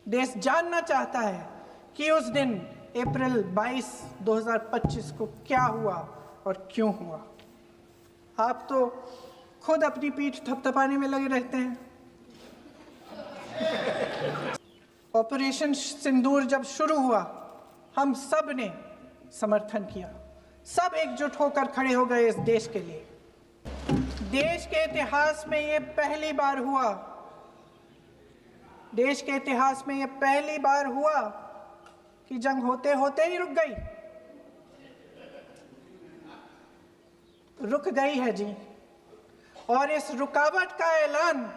देश जानना चाहता है कि उस दिन अप्रैल 22, 2025 को क्या हुआ और क्यों हुआ। आप तो खुद अपनी पीठ थपथपाने में लगे रहते हैं। ऑपरेशन सिंदूर जब शुरू हुआ, हम सब ने समर्थन किया, सब एकजुट होकर खड़े हो गए इस देश के लिए। देश के इतिहास में ये पहली बार हुआ, देश के इतिहास में ये पहली बार हुआ कि जंग होते होते ही रुक गई। रुक गई है जी, और इस रुकावट का ऐलान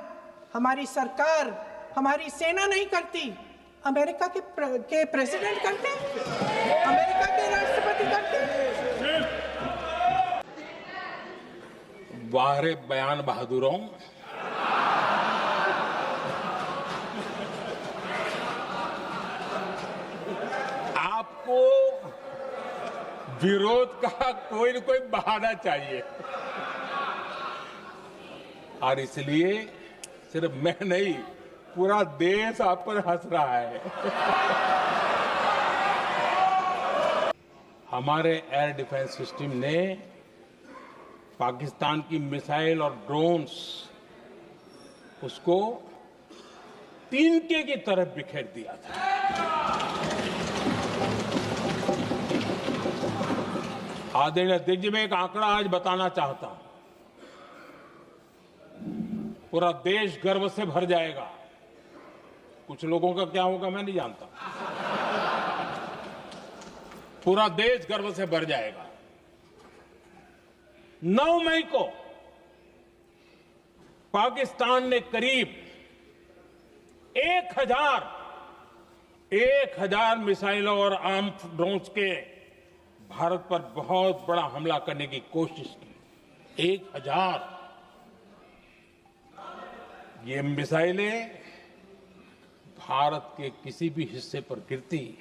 हमारी सरकार, हमारी सेना नहीं करती, अमेरिका के प्रेसिडेंट करते, अमेरिका के राष्ट्रपति करते। वाह रे बयान बहादुरों, आपको विरोध का कोई न कोई बहाना चाहिए, और इसलिए सिर्फ मैं नहीं, पूरा देश आप पर हंस रहा है। हमारे एयर डिफेंस सिस्टम ने पाकिस्तान की मिसाइल और ड्रोन्स उसको तिनके की तरफ बिखेर दिया था। आदरणीय अध्यक्ष जी, मैं एक आंकड़ा आज बताना चाहता हूं, पूरा देश गर्व से भर जाएगा। कुछ लोगों का क्या होगा मैं नहीं जानता, पूरा देश गर्व से भर जाएगा। 9 मई को पाकिस्तान ने करीब 1000 मिसाइलों और आर्म ड्रोन्स के भारत पर बहुत बड़ा हमला करने की कोशिश की। 1000 ये मिसाइलें भारत के किसी भी हिस्से पर गिरती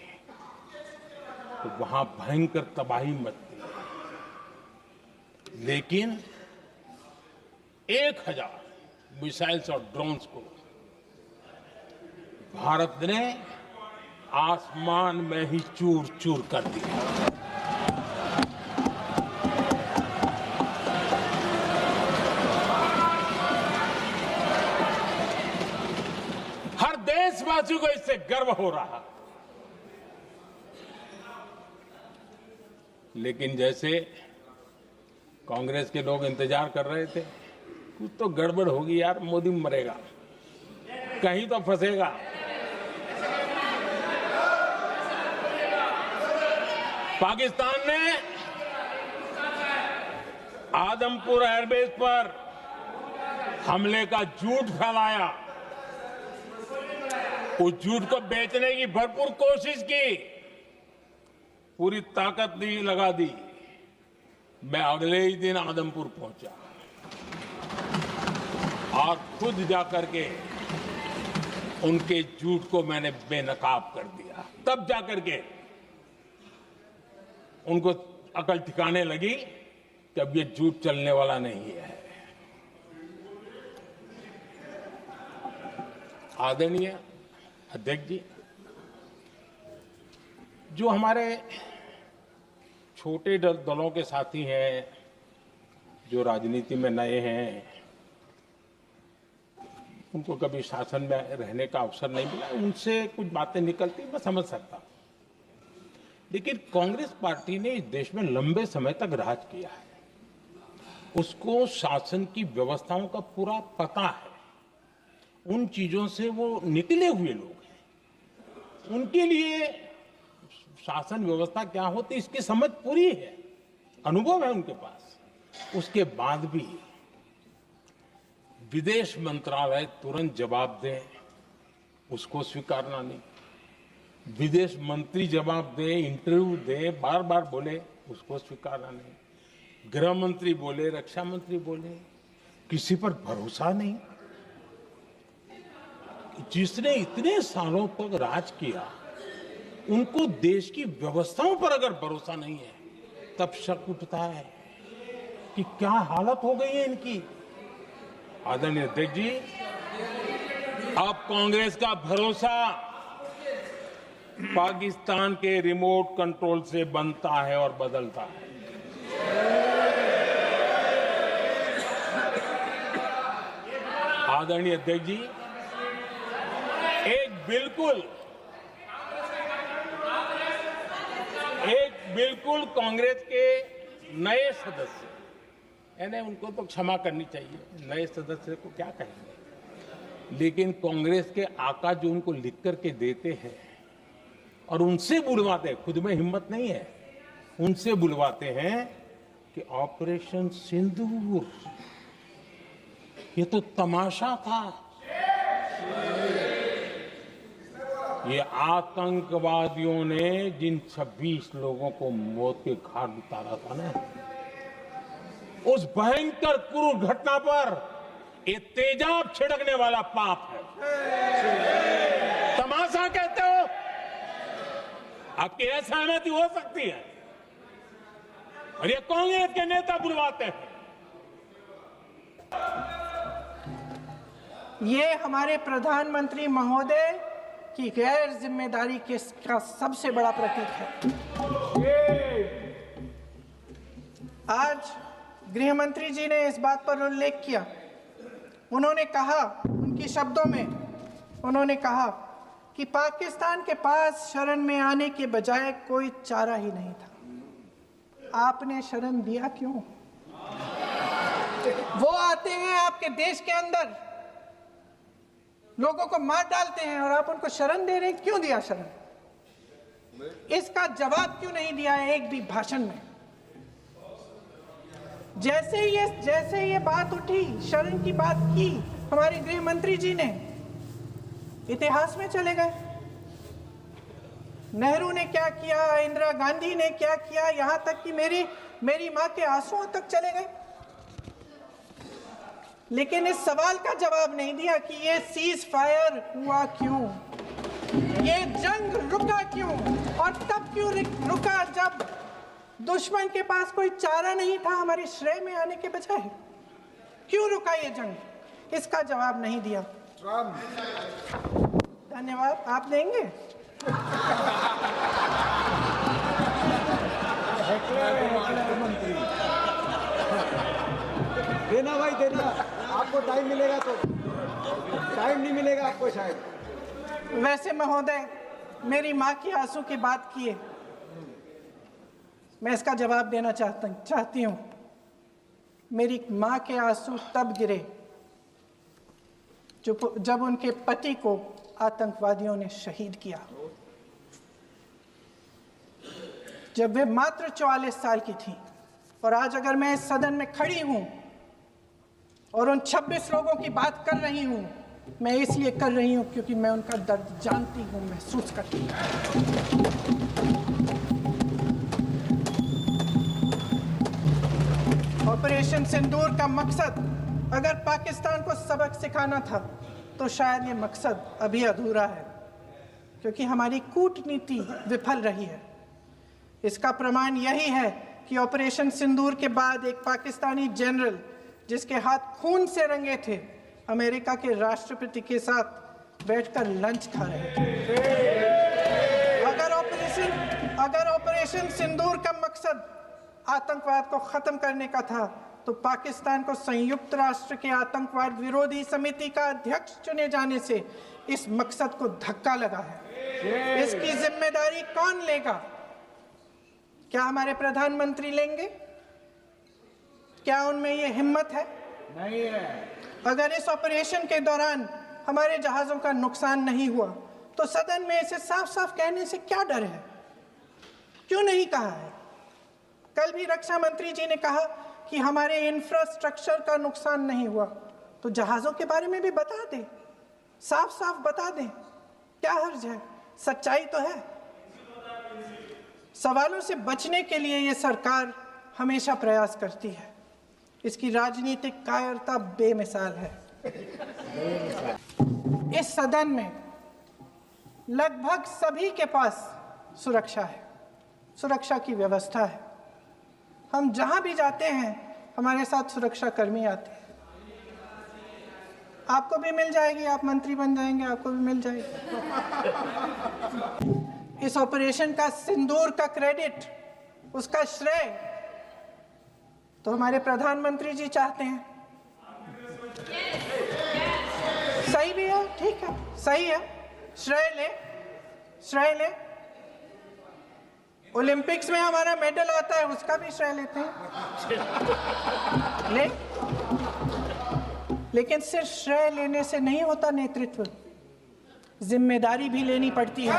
तो वहां भयंकर तबाही मचती, लेकिन 1000 मिसाइल्स और ड्रोन्स को भारत ने आसमान में ही चूर चूर कर दिया। हर देशवासी को इससे गर्व हो रहा, लेकिन जैसे कांग्रेस के लोग इंतजार कर रहे थे, कुछ तो गड़बड़ होगी यार, मोदी मरेगा, कहीं तो फंसेगा। पाकिस्तान ने आदमपुर एयरबेस पर हमले का झूठ फैलाया, उस झूठ को बेचने की भरपूर कोशिश की, पूरी ताकत दी लगा दी। मैं अगले ही दिन आदमपुर पहुंचा और खुद जाकर के उनके झूठ को मैंने बेनकाब कर दिया। तब जाकर के उनको अकल ठिकाने लगी कि अब ये झूठ चलने वाला नहीं है। आदरणीय अध्यक्ष जी, जो हमारे छोटे दलों के साथी हैं, जो राजनीति में नए हैं, उनको कभी शासन में रहने का अवसर नहीं मिला, उनसे कुछ बातें निकलती मैं समझ सकता हूं, लेकिन कांग्रेस पार्टी ने इस देश में लंबे समय तक राज किया है, उसको शासन की व्यवस्थाओं का पूरा पता है, उन चीजों से वो निकले हुए लोग हैं, उनके लिए शासन व्यवस्था क्या होती इसकी समझ पूरी है, अनुभव है उनके पास। उसके बाद भी विदेश मंत्रालय तुरंत जवाब दे, उसको स्वीकारना नहीं, विदेश मंत्री जवाब दे, इंटरव्यू दे, बार बार बोले, उसको स्वीकारना नहीं, गृह मंत्री बोले, रक्षा मंत्री बोले, किसी पर भरोसा नहीं। जिसने इतने सालों तक राज किया, उनको देश की व्यवस्थाओं पर अगर भरोसा नहीं है, तब शक उठता है कि क्या हालत हो गई है इनकी। आदरणीय अध्यक्ष जी, अब कांग्रेस का भरोसा पाकिस्तान के रिमोट कंट्रोल से बनता है और बदलता है। आदरणीय अध्यक्ष जी, एक बिल्कुल कांग्रेस के नए सदस्य, यानी उनको तो क्षमा करनी चाहिए, नए सदस्य को क्या कहेंगे, लेकिन कांग्रेस के आका जो उनको लिख करके देते हैं और उनसे बुलवाते हैं, खुद में हिम्मत नहीं है, उनसे बुलवाते हैं कि ऑपरेशन सिंदूर ये तो तमाशा था, ये आतंकवादियों ने जिन 26 लोगों को मौत के घाट उतारा था ना, उस भयंकर क्रूर घटना पर ये तेजाब छिड़कने वाला पाप है। तमाशा कहते हो? आपकी असहमति हो सकती है, और ये कांग्रेस के नेता बुलवाते हैं। ये हमारे प्रधानमंत्री महोदय की गैर जिम्मेदारी का सबसे बड़ा प्रतीक है। आज गृह मंत्री जी ने इस बात पर उल्लेख किया, उन्होंने कहा, उनके शब्दों में उन्होंने कहा कि पाकिस्तान के पास शरण में आने के बजाय कोई चारा ही नहीं था। आपने शरण दिया क्यों? वो आते हैं आपके देश के अंदर, लोगों को मार डालते हैं, और आप उनको शरण दे रहे हैं। क्यों दिया शरण? इसका जवाब क्यों नहीं दिया एक भी भाषण में? जैसे ये बात उठी, शरण की बात की हमारे गृह मंत्री जी ने, इतिहास में चले गए। नेहरू ने क्या किया, इंदिरा गांधी ने क्या किया, यहां तक कि मेरी मां के आंसुओं तक चले गए, लेकिन इस सवाल का जवाब नहीं दिया कि ये सीज फायर हुआ क्यों, ये जंग रुका क्यों, और तब क्यों रुका जब दुश्मन के पास कोई चारा नहीं था हमारे श्रेय में आने के बजाय। क्यों रुका ये जंग? इसका जवाब नहीं दिया। धन्यवाद। आप देंगे? देना भाई, देना। आपको टाइम मिलेगा तो, टाइम नहीं मिलेगा आपको शायद। वैसे महोदय, मेरी माँ की आंसू की बात किए, मैं इसका जवाब देना चाहती हूँ। मेरी माँ के आंसू तब गिरे जब उनके पति को आतंकवादियों ने शहीद किया, जब वे मात्र 44 साल की थी। और आज अगर मैं इस सदन में खड़ी हूँ और उन 26 लोगों की बात कर रही हूँ, मैं इसलिए कर रही हूँ क्योंकि मैं उनका दर्द जानती हूँ, महसूस करती हूँ। ऑपरेशन सिंदूर का मकसद अगर पाकिस्तान को सबक सिखाना था, तो शायद ये मकसद अभी अधूरा है, क्योंकि हमारी कूटनीति विफल रही है। इसका प्रमाण यही है कि ऑपरेशन सिंदूर के बाद एक पाकिस्तानी जनरल, जिसके हाथ खून से रंगे थे, अमेरिका के राष्ट्रपति के साथ बैठकर लंच खा रहे थे। अगर ऑपरेशन सिंदूर का मकसद आतंकवाद को खत्म करने का था, तो पाकिस्तान को संयुक्त राष्ट्र के आतंकवाद विरोधी समिति का अध्यक्ष चुने जाने से इस मकसद को धक्का लगा है। इसकी जिम्मेदारी कौन लेगा? क्या हमारे प्रधानमंत्री लेंगे? क्या उनमें ये हिम्मत है? नहीं है। अगर इस ऑपरेशन के दौरान हमारे जहाजों का नुकसान नहीं हुआ, तो सदन में इसे साफ साफ कहने से क्या डर है? क्यों नहीं कहा है? कल भी रक्षा मंत्री जी ने कहा कि हमारे इंफ्रास्ट्रक्चर का नुकसान नहीं हुआ, तो जहाजों के बारे में भी बता दें, साफ साफ बता दें, क्या हर्ज है? सच्चाई तो है। सवालों से बचने के लिए ये सरकार हमेशा प्रयास करती है। इसकी राजनीतिक कायरता बेमिसाल है। इस सदन में लगभग सभी के पास सुरक्षा है, सुरक्षा की व्यवस्था है। हम जहां भी जाते हैं, हमारे साथ सुरक्षा कर्मी आते हैं। आपको भी मिल जाएगी, आप मंत्री बन जाएंगे, आपको भी मिल जाएगी। इस ऑपरेशन का सिंदूर का क्रेडिट, उसका श्रेय तो हमारे प्रधानमंत्री जी चाहते हैं। सही भी है, ठीक है, सही है, श्रेय ले। ओलंपिक्स में हमारा मेडल आता है, उसका भी श्रेय लेते हैं, लेकिन सिर्फ श्रेय लेने से नहीं होता नेतृत्व, जिम्मेदारी भी लेनी पड़ती है।